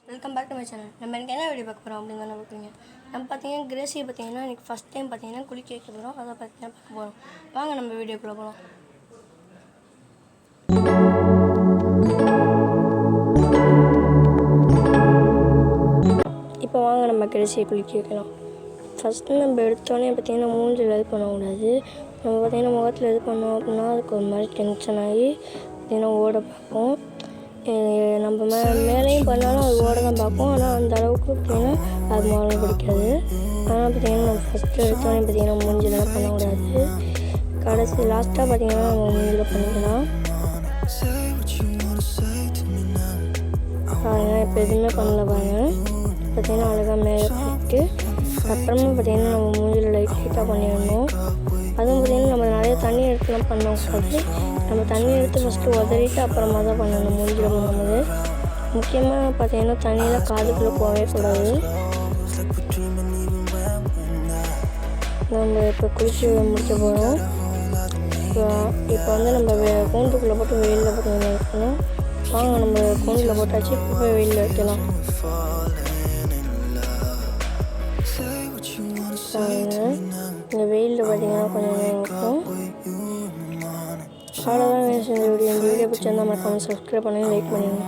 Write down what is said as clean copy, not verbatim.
Welcome back to my channel. நம்ம எனக்கு என்ன வீடியோ பார்க்க போகிறோம் அப்படின்னு தானே பார்க்குறீங்க. நம்ம பார்த்தீங்கன்னா கிரேசியை பார்த்தீங்கன்னா எனக்கு ஃபஸ்ட் டைம் பார்த்தீங்கன்னா குளிக்க வைக்க போகிறோம். அதை பார்த்தீங்கன்னா பார்க்க போகிறோம். வாங்க நம்ம வீடியோக்குள்ளே போகலாம். இப்போ வாங்க நம்ம கிரேசியை குளிக்க வைக்கலாம். ஃபஸ்ட்டு நம்ம எடுத்தோடனே பார்த்தீங்கன்னா மூஞ்சில் இது பண்ணக்கூடாது. நம்ம பார்த்தீங்கன்னா முகத்தில் இது பண்ணோம் அப்படின்னா அதுக்கு ஒரு மாதிரி டென்ஷன் ஆகி பார்த்தீங்கன்னா ஓட பார்ப்போம். நம்ம மேலேயும் பண்ணாலும் அது ஓட தான் பார்ப்போம். ஆனால் அந்த அளவுக்கு பார்த்தீங்கன்னா அது மாலும் பிடிக்காது. ஆனால் பார்த்தீங்கன்னா நம்ம ஃபஸ்ட்டு எடுத்தோடனே பார்த்தீங்கன்னா மூஞ்சிலாம் பண்ணக்கூடாது. கடைசி லாஸ்ட்டாக பார்த்தீங்கன்னா நம்ம மூஞ்சில் பண்ணிக்கலாம். பாருங்கள், இப்போ எதுவுமே பண்ணல பாருங்கள். பார்த்தீங்கன்னா அழகாக மேலே போட்டு அப்புறமா பார்த்தீங்கன்னா நம்ம மூஞ்சில் லைட்டாக பண்ணிடணும். அதுவும் பார்த்திங்கன்னா நம்ம நிறைய தண்ணி எடுத்துலாம் பண்ணக்கூடாது. நம்ம தண்ணி எடுத்து ஃபஸ்ட்டு உதறிட்டு அப்புறமா தான் பண்ணணும் மூஞ்சில் பண்ணும்போது. முக்கியமாக பார்த்திங்கன்னா தண்ணியெலாம் காதுக்குள்ளே போகவே கூடாது. நம்ம இப்போ குளிச்சு முடிக்க போகிறோம். இப்போ வந்து நம்ம கூண்டுக்குள்ளே போட்டு வெயிலில் போட்டு வைக்கணும். வாங்க நம்ம கூண்டில் போட்டாச்சு. இப்போ போய் வெயிலில் வைக்கலாம். இந்த வெயிலில் பார்த்தீங்கன்னா கொஞ்சம் நேரம் இருக்கும். அவ்வளோதான் செஞ்ச வீடியோ. இந்த வீடியோ பிடிச்சிருந்தா மறக்காம சப்ஸ்கிரைப் பண்ணுங்கள், லைக் பண்ணிடுங்க.